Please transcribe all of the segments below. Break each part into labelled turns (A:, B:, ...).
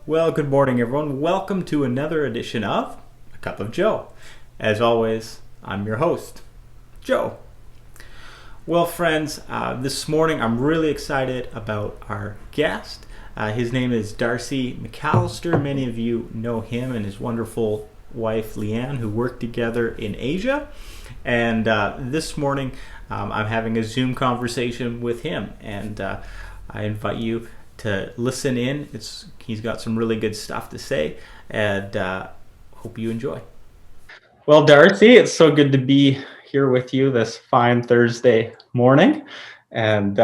A: Well, good morning, everyone. Welcome to another edition of A Cup of Joe. As always, I'm your host, Joe. Well, friends, this morning I'm really excited about our guest. His name is Darcy McAlister. Many of you know him and his wonderful wife, Leanne, who work together in Asia. And this morning I'm having a Zoom conversation with him, and I invite you to listen in. He's got some really good stuff to say, and hope you enjoy. Well, Darcy, it's so good to be here with you this fine Thursday morning, and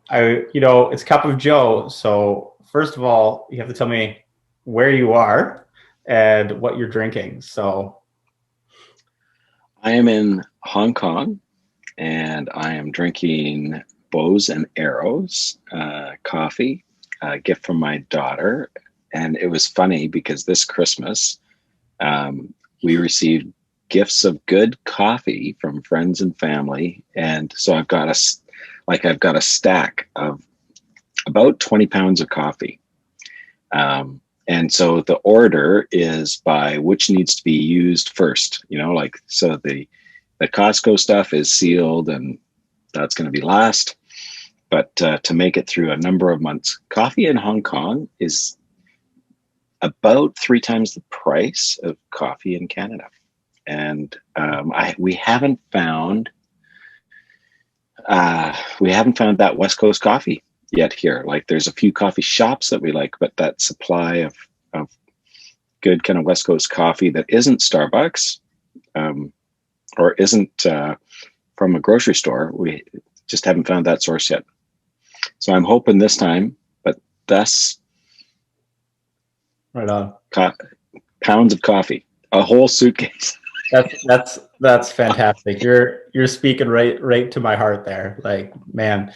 A: it's Cup of Joe. So first of all, you have to tell me where you are and what you're drinking. So
B: I am in Hong Kong and I am drinking Bows and Arrows coffee, a gift from my daughter. And it was funny because this Christmas, we received gifts of good coffee from friends and family. And so I've got a stack of about 20 pounds of coffee. And so the order is by which needs to be used first, so the Costco stuff is sealed and that's going to be last. But to make it through a number of months, coffee in Hong Kong is about 3 times the price of coffee in Canada. And we haven't found that West Coast coffee yet here. Like there's a few coffee shops that we like, but that supply of good kind of West Coast coffee that isn't Starbucks or isn't from a grocery store, we just haven't found that source yet. So I'm hoping this time, but thus
A: right on.
B: Pounds of coffee, a whole suitcase.
A: That's fantastic. You're speaking right to my heart there. Like, man.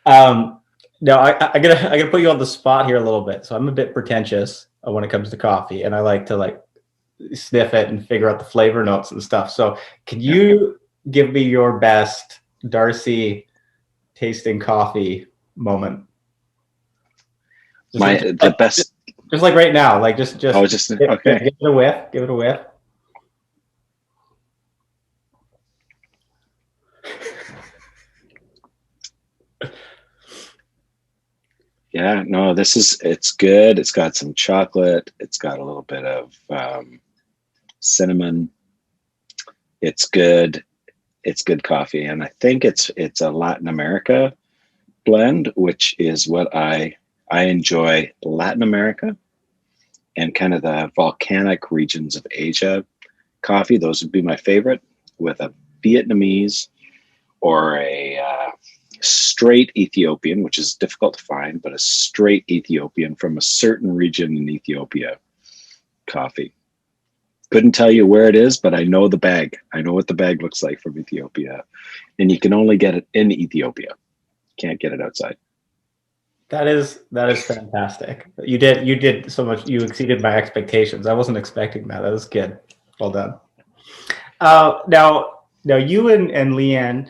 A: Now I gotta put you on the spot here a little bit. So I'm a bit pretentious when it comes to coffee, and I like to sniff it and figure out the flavor notes and stuff. So can you give me your best Darcy tasting coffee moment?
B: The best,
A: just like right now, just
B: okay.
A: Give it a whiff. Give it a whiff.
B: Yeah, no, it's good. It's got some chocolate. It's got a little bit of cinnamon. It's good. It's good coffee. And I think it's a Latin America blend, which is what I enjoy. Latin America and kind of the volcanic regions of Asia coffee. Those would be my favorite, with a Vietnamese or a straight Ethiopian, which is difficult to find, but a straight Ethiopian from a certain region in Ethiopia coffee. Couldn't tell you where it is, but I know the bag. I know what the bag looks like from Ethiopia. And you can only get it in Ethiopia. Can't get it outside.
A: That is fantastic. You did so much. You exceeded my expectations. I wasn't expecting that. That was good. Well done. Now you and Leanne,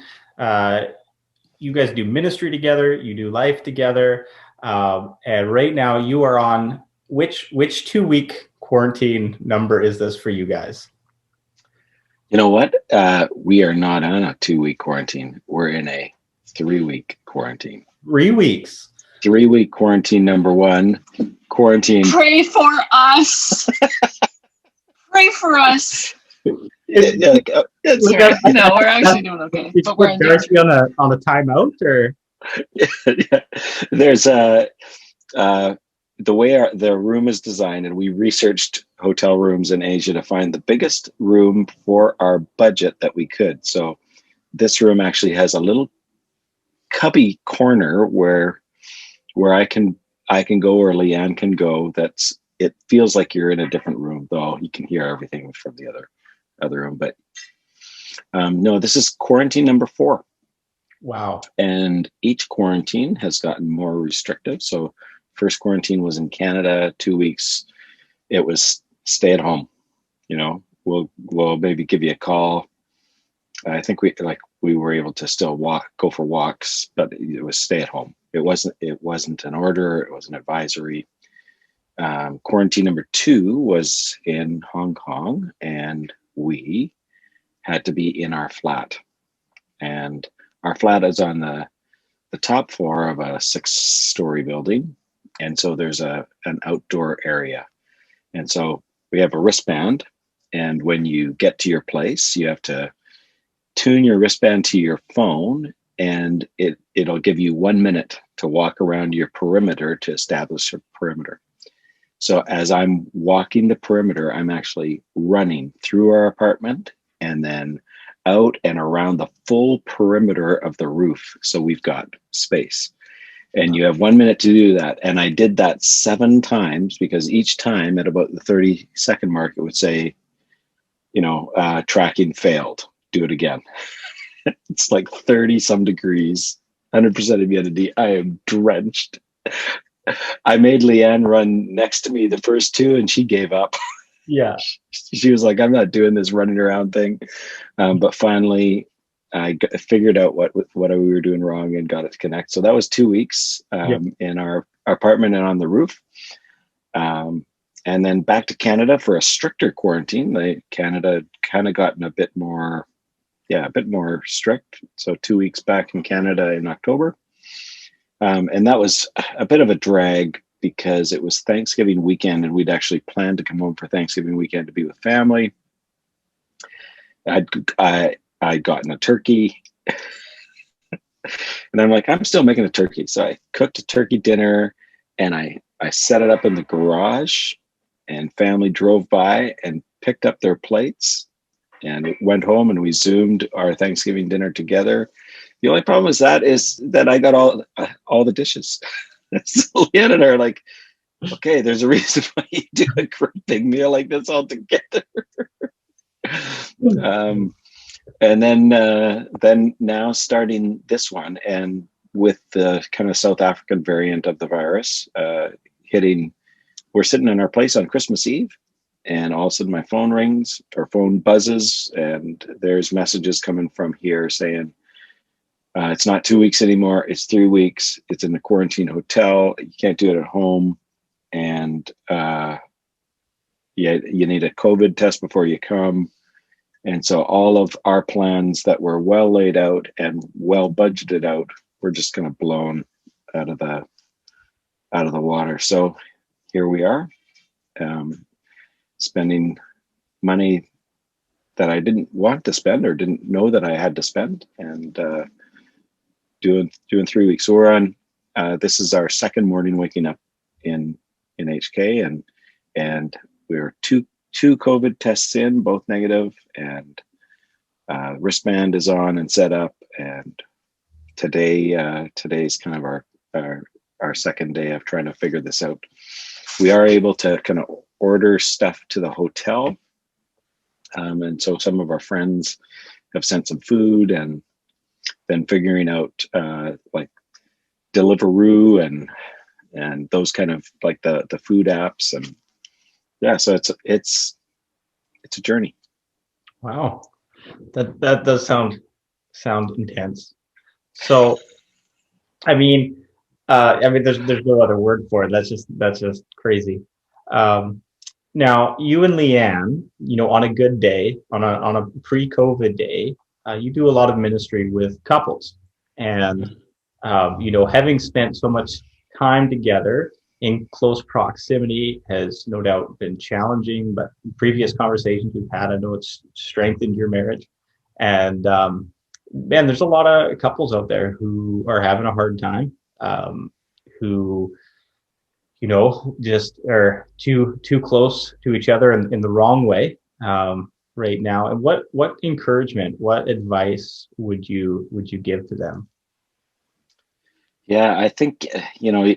A: you guys do ministry together. You do life together, and right now you are on which 2-week quarantine number is this for you guys?
B: You know what? We are not on a 2-week quarantine. We're in a 3-week quarantine.
A: 3 weeks.
B: 3-week quarantine number 1. Quarantine.
C: Pray for us. Pray for us.
B: No,
C: we're actually doing okay. But we're in
A: Darcy on a timeout, or
B: yeah. There's the way the room is designed, and we researched hotel rooms in Asia to find the biggest room for our budget that we could. So this room actually has a little cubby corner where I can go, or Leanne can go. It feels like you're in a different room, though you can hear everything from the other room. But no, this is quarantine number 4.
A: Wow. And
B: each quarantine has gotten more restrictive. So first quarantine was in Canada, 2 weeks. It was stay at home. We'll maybe give you a call. I think we were able to still go for walks, but it was stay at home. It wasn't an order. It was an advisory. Quarantine number 2 was in Hong Kong, and we had to be in our flat. And our flat is on the top floor of a 6-story building. And so there's an outdoor area. And so we have a wristband. And when you get to your place, you have to tune your wristband to your phone, and it'll give you 1 minute to walk around your perimeter to establish a perimeter. So as I'm walking the perimeter, I'm actually running through our apartment and then out and around the full perimeter of the roof. So we've got space. And you have 1 minute to do that. And I did that 7 times, because each time at about the 30-second mark, it would say, tracking failed. Do it again. It's like 30 some degrees, 100% humidity. I am drenched. I made Leanne run next to me the first 2, and she gave up.
A: Yeah.
B: She was like, I'm not doing this running around thing. But finally, I figured out what we were doing wrong and got it to connect. So that was 2 weeks in our apartment and on the roof. And then back to Canada for a stricter quarantine. Canada kind of gotten a bit more strict. So 2 weeks back in Canada in October. And that was a bit of a drag, because it was Thanksgiving weekend, and we'd actually planned to come home for Thanksgiving weekend to be with family. I'd gotten a turkey, and I'm like, I'm still making a turkey. So I cooked a turkey dinner, and I set it up in the garage, and family drove by and picked up their plates, and went home, and we Zoomed our Thanksgiving dinner together. The only problem is that I got all the dishes. So Leanne and I are like, okay, there's a reason why you do a great big meal like this all together. And then now starting this one, and with the kind of South African variant of the virus hitting, we're sitting in our place on Christmas Eve, and all of a sudden my phone rings, or phone buzzes, and there's messages coming from here saying, it's not 2 weeks anymore. It's 3 weeks. It's in the quarantine hotel. You can't do it at home. And you need a COVID test before you come. And so all of our plans that were well laid out and well budgeted out were just kind of blown out of the water. So here we are, spending money that I didn't want to spend or didn't know that I had to spend, and doing 3 weeks. So we're on. This is our second morning waking up in HK, and we were two COVID tests in, both negative, and wristband is on and set up. And today's kind of our second day of trying to figure this out. We are able to kind of order stuff to the hotel, and so some of our friends have sent some food, and then figuring out like Deliveroo and those kind of like the food apps, and so it's a journey.
A: Wow, that does sound intense. So, I mean, there's no other word for it. That's just crazy. Now, you and Leanne, on a good day, on a pre-COVID day, you do a lot of ministry with couples, and having spent so much time together in close proximity has no doubt been challenging. But previous conversations we've had, I know it's strengthened your marriage. And man, there's a lot of couples out there who are having a hard time, who just are too close to each other in the wrong way right now. And what encouragement, what advice would you give to them?
B: Yeah, I think in our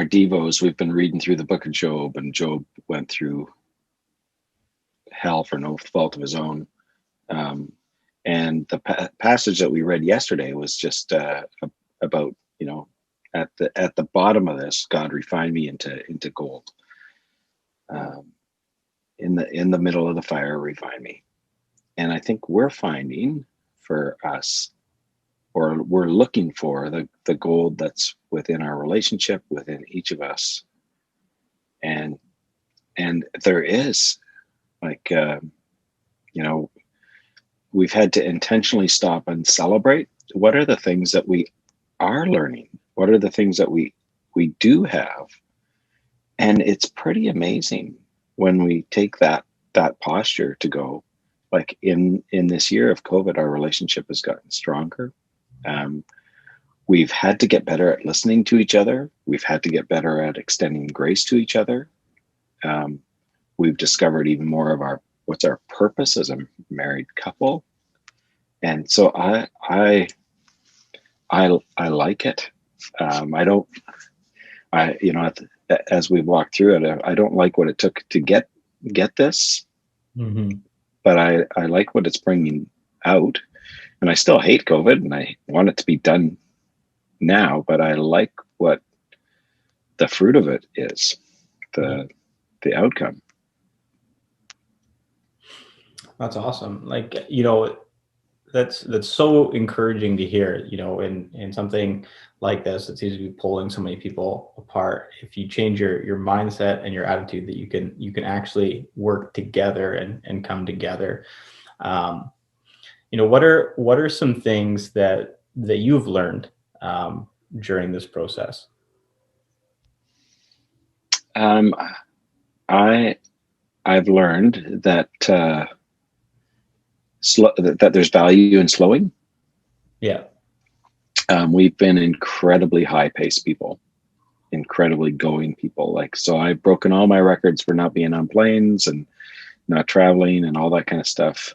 B: devos, we've been reading through the book of Job, and Job went through hell for no fault of his own. And the passage that we read yesterday was just about, at the bottom of this, God refined me into gold. In the middle of the fire, refine me. And I think we're finding for us, or we're looking for the gold that's within our relationship, within each of us. And there is, like, you know, we've had to intentionally stop and celebrate. What are the things that we are learning? What are the things that we do have? And it's pretty amazing when we take that posture to go, like, in this year of COVID, our relationship has gotten stronger. We've had to get better at listening to each other. We've had to get better at extending grace to each other. We've discovered even more of what's our purpose as a married couple. And so I like it. As we've walked through it, I don't like what it took to get this,
A: Mm-hmm.
B: but I like what it's bringing out. And I still hate COVID, and I want it to be done now, but I like what the fruit of it is, the outcome.
A: That's awesome. Like, that's so encouraging to hear, in something like this that seems to be pulling so many people apart. If you change your mindset and your attitude, that you can actually work together and come together. What are some things that you've learned during this process?
B: I've learned that that there's value in slowing.
A: Yeah.
B: We've been incredibly high-paced people, incredibly going people. Like, so I've broken all my records for not being on planes and not traveling and all that kind of stuff.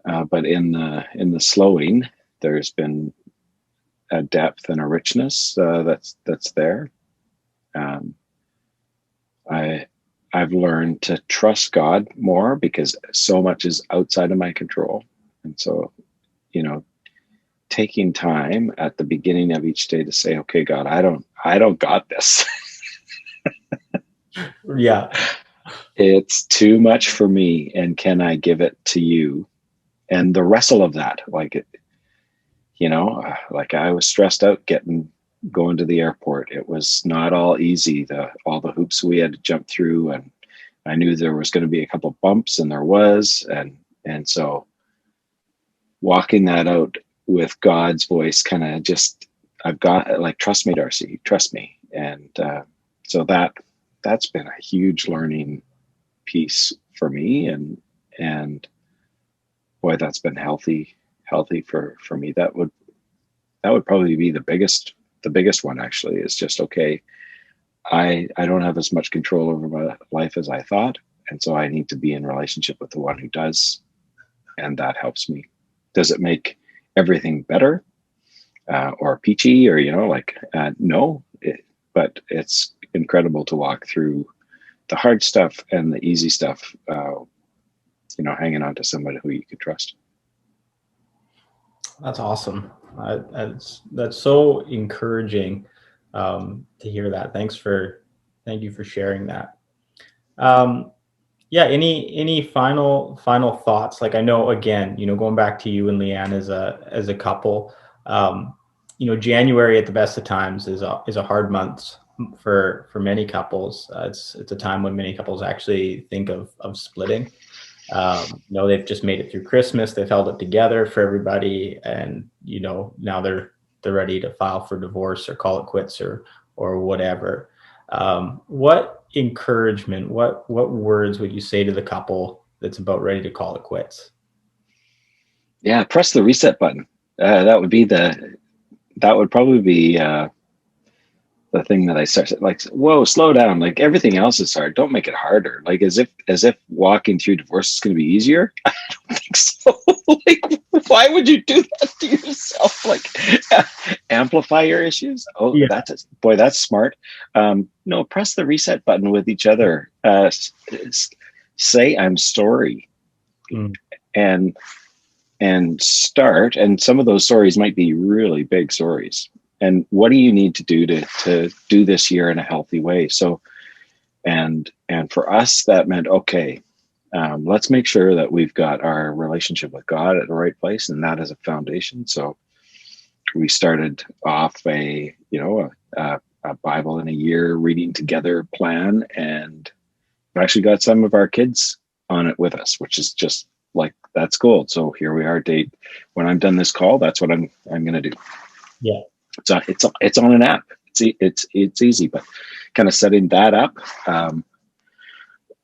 B: But in the slowing, there's been a depth and a richness that's there. I've learned to trust God more, because so much is outside of my control. And so, taking time at the beginning of each day to say, okay, God, I don't got this.
A: Yeah.
B: It's too much for me. And can I give it to you? And the wrestle of that, like I was stressed out going to the airport. It was not all easy, all the hoops we had to jump through, and I knew there was going to be a couple bumps, and there was, and so walking that out with God's voice, kind of just, I've got, like, trust me, Darcy, trust me. And so that's been a huge learning piece for me, and boy, that's been healthy for me. That would probably be the biggest one, actually, is just, okay, I don't have as much control over my life as I thought. And so I need to be in relationship with the one who does. And that helps me. Does it make everything better or peachy, or, no, but it's incredible to walk through the hard stuff and the easy stuff, hanging on to somebody who you can trust.
A: That's awesome. That's so encouraging to hear that. Thank you for sharing that. Yeah. Any final thoughts? Like, I know, again, going back to you and Leanne as a couple, January at the best of times is a hard month for many couples. It's a time when many couples actually think of splitting. They've just made it through Christmas. They've held it together for everybody, and now they're ready to file for divorce or call it quits or whatever. What encouragement, what words would you say to the couple that's about ready to call it quits?
B: Yeah, press the reset button. That would probably be the thing that I start, like, whoa, slow down. Like, everything else is hard. Don't make it harder. Like, as if walking through divorce is going to be easier. I don't think so. Like, why would you do that to yourself? Like, amplify your issues. Oh, yeah. That's smart. No, press the reset button with each other. Say, I'm sorry. And start. And some of those stories might be really big stories. And what do you need to do to do this year in a healthy way? So, and for us, that meant, okay, let's make sure that we've got our relationship with God at the right place, and that is a foundation. So we started off a Bible in a year reading together plan, and we actually got some of our kids on it with us, which is just like, that's gold. So here we are. Date when I'm done this call, that's what I'm going to do.
A: Yeah.
B: So it's on an app. It's easy, but kind of setting that up.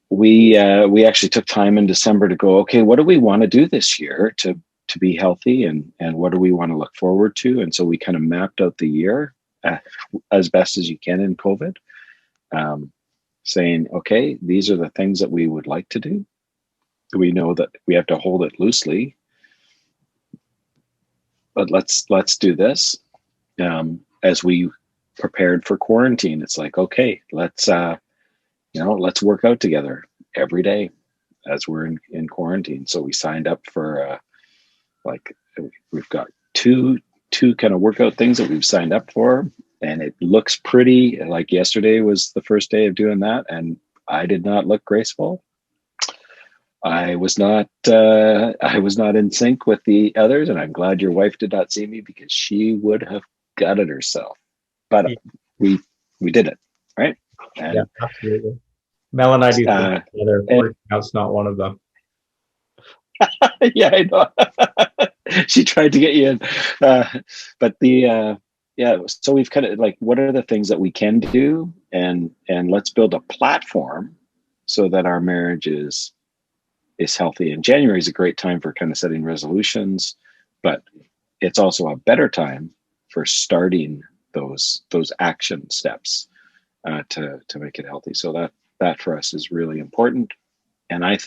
B: We actually took time in December to go, okay, what do we want to do this year to be healthy, and what do we want to look forward to? And so we kind of mapped out the year as best as you can in COVID, saying, okay, these are the things that we would like to do. We know that we have to hold it loosely, but let's do this. As we prepared for quarantine, it's like, okay, let's work out together every day as we're in quarantine. So we signed up for we've got two kind of workout things that we've signed up for, and it looks pretty. Like yesterday was the first day of doing that, and I did not look graceful. I was not in sync with the others, and I'm glad your wife did not see me, because she would have gutted herself. But we did it, right? And,
A: yeah, absolutely. Mel and I do things together. Working out's not one of them.
B: Yeah, I know. She tried to get you in, but so we've kind of like, what are the things that we can do, and let's build a platform so that our marriage is healthy. And January is a great time for kind of setting resolutions, but it's also a better time for starting those action steps to make it healthy. So that for us is really important. And I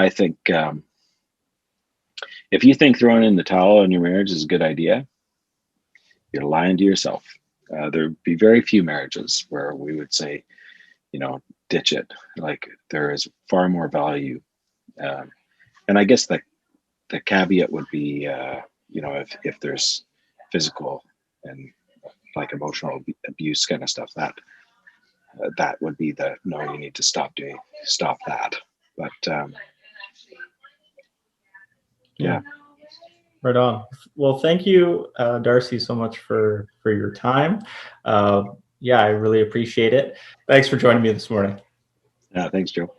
B: think if you think throwing in the towel on your marriage is a good idea, you're lying to yourself. There'd be very few marriages where we would say, ditch it. Like, there is far more value. And I guess the caveat would be, if there's physical and like emotional abuse kind of stuff, that would be no, you need to stop that. But yeah.
A: Right on. Well, thank you, Darcy, so much for your time. Yeah, I really appreciate it. Thanks for joining me this morning.
B: Thanks, Joe.